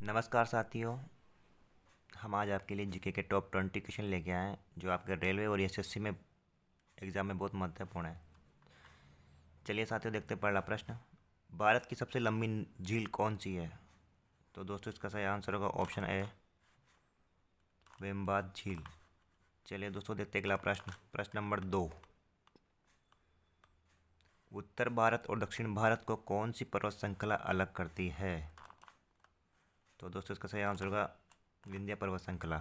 नमस्कार साथियों। हम आज आपके लिए जीके के टॉप 20 क्वेश्चन लेके आए हैं जो आपके रेलवे और एसएससी में एग्ज़ाम में बहुत महत्वपूर्ण है। चलिए साथियों, देखते हैं पहला प्रश्न। भारत की सबसे लंबी झील कौन सी है? तो दोस्तों, इसका सही आंसर होगा ऑप्शन ए, वेम्बाद झील। चलिए दोस्तों, देखते हैं अगला प्रश्न। प्रश्न नंबर 2। उत्तर भारत और दक्षिण भारत को कौन सी पर्वत श्रृंखला अलग करती है? तो दोस्तों, इसका सही आंसर होगा विंध्य पर्वत श्रृंखला।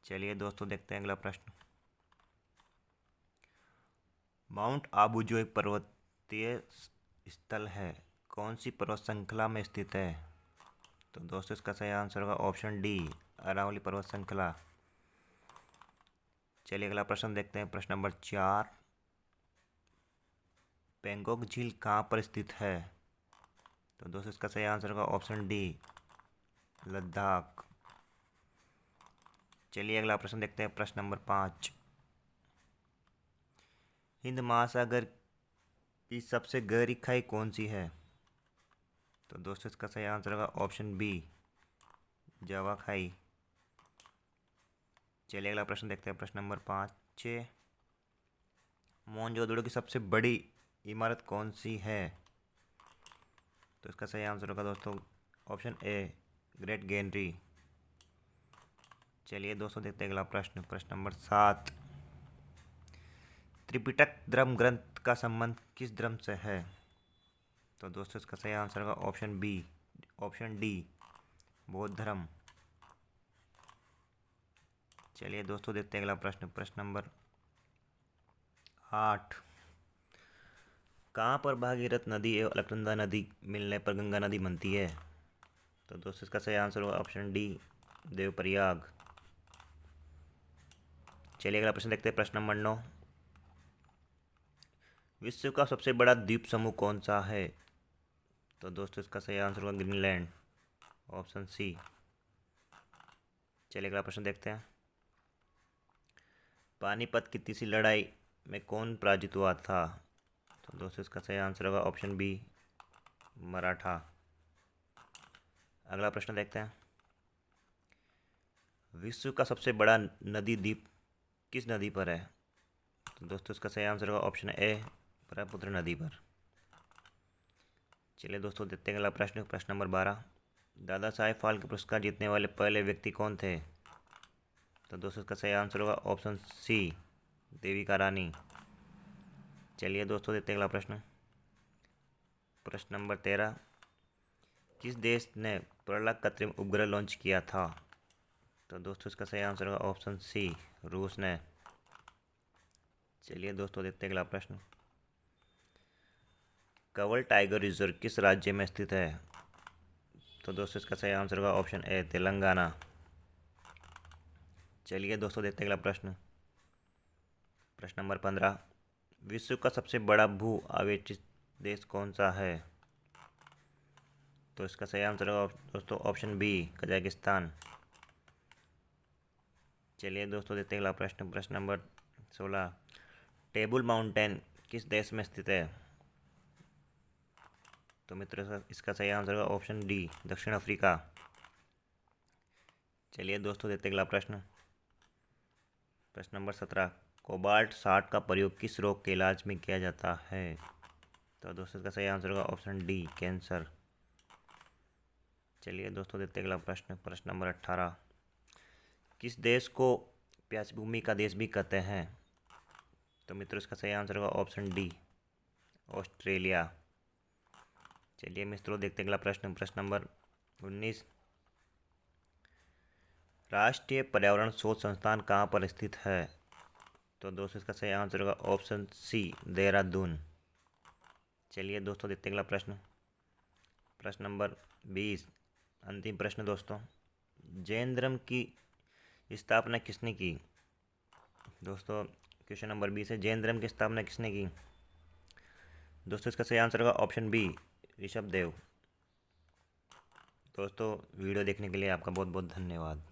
चलिए दोस्तों, देखते हैं अगला प्रश्न। माउंट आबू जो एक पर्वतीय स्थल है, कौन सी पर्वत श्रृंखला में स्थित है? तो दोस्तों, इसका सही आंसर होगा ऑप्शन डी, अरावली पर्वत श्रृंखला। चलिए अगला प्रश्न देखते हैं। प्रश्न नंबर 4। पेंगोंग झील कहाँ पर स्थित है? तो दोस्तों, इसका सही आंसर होगा ऑप्शन डी, लद्दाख। चलिए अगला प्रश्न देखते हैं। प्रश्न नंबर 5। हिंद महासागर की सबसे गहरी खाई कौन सी है? तो दोस्तों, इसका सही आंसर होगा ऑप्शन बी, जावा खाई। चलिए अगला प्रश्न देखते हैं। प्रश्न नंबर 5। मोहनजोदड़ो की सबसे बड़ी इमारत कौन सी है? तो इसका सही आंसर होगा दोस्तों ऑप्शन ए, ग्रेट गैनरी। चलिए दोस्तों, देखते हैं अगला प्रश्न। प्रश्न नंबर 7। त्रिपिटक धर्म ग्रंथ का संबंध किस धर्म से है? तो दोस्तों, इसका सही आंसर होगा ऑप्शन बी, ऑप्शन डी, बौद्ध धर्म। चलिए दोस्तों, देखते हैं अगला प्रश्न। प्रश्न नंबर 8। कहाँ पर भागीरथ नदी एवं अलकनंदा नदी मिलने पर गंगा नदी बनती है? तो दोस्तों, इसका सही आंसर होगा ऑप्शन डी, देवप्रयाग। चलिए अगला प्रश्न देखते हैं। प्रश्न नंबर 9। विश्व का सबसे बड़ा द्वीप समूह कौन सा है? तो दोस्तों, इसका सही आंसर होगा ग्रीनलैंड, ऑप्शन सी। चलिए अगला प्रश्न देखते हैं। पानीपत की तीसरी लड़ाई में कौन पराजित हुआ था? तो दोस्तों, इसका सही आंसर होगा ऑप्शन बी, मराठा। अगला प्रश्न देखते हैं। विश्व का सबसे बड़ा नदी द्वीप किस नदी पर है? तो दोस्तों, इसका सही आंसर होगा ऑप्शन ए, ब्रह्मपुत्र नदी पर। चलिए दोस्तों, देखते हैं अगला प्रश्न। प्रश्न नंबर 12। दादा साहेब फाल्के पुरस्कार जीतने वाले पहले व्यक्ति कौन थे? तो दोस्तों, इसका सही आंसर होगा ऑप्शन सी, देविका रानी। चलिए दोस्तों, देखते हैं अगला प्रश्न। प्रश्न नंबर 13। किस देश ने प्रलग कृत्रिम उपग्रह लॉन्च किया था? तो दोस्तों, इसका सही आंसर होगा ऑप्शन सी, रूस ने। चलिए दोस्तों, देखते हैं अगला प्रश्न। कंवर टाइगर रिजर्व किस राज्य में स्थित है? तो दोस्तों, इसका सही आंसर होगा ऑप्शन ए, तेलंगाना। चलिए दोस्तों, देखते हैं अगला प्रश्न। प्रश्न नंबर 15। विश्व का सबसे बड़ा भू आवेशित देश कौन सा है? तो इसका सही आंसर होगा दोस्तों ऑप्शन बी, कजाकिस्तान। चलिए दोस्तों, देखते हैं अगला प्रश्न। प्रश्न नंबर 16। टेबल माउंटेन किस देश में स्थित है? तो मित्रों, इसका सही आंसर होगा ऑप्शन डी, दक्षिण अफ्रीका। चलिए दोस्तों, देखते हैं अगला प्रश्न। प्रश्न नंबर 17। कोबाल्ट 60 का प्रयोग किस रोग के इलाज में किया जाता है? तो दोस्तों, इसका सही आंसर होगा ऑप्शन डी, कैंसर। चलिए दोस्तों, देखते हैं अगला प्रश्न। प्रश्न नंबर 18। किस देश को प्यासी भूमि का देश भी कहते हैं? तो मित्रों, इसका सही आंसर होगा ऑप्शन डी, ऑस्ट्रेलिया। चलिए मित्रों, देखते हैं अगला प्रश्न। प्रश्न नंबर 19। राष्ट्रीय पर्यावरण शोध संस्थान कहाँ पर स्थित है? तो दोस्तों, इसका सही आंसर होगा ऑप्शन सी, देहरादून। चलिए दोस्तों, देखते हैं अगला प्रश्न। प्रश्न नंबर 20, अंतिम प्रश्न दोस्तों। जैन धर्म की स्थापना किसने की? दोस्तों, क्वेश्चन नंबर 20 है, जैन धर्म की स्थापना किसने की? दोस्तों, इसका सही आंसर होगा ऑप्शन बी, ऋषभ देव। दोस्तों, वीडियो देखने के लिए आपका बहुत बहुत धन्यवाद।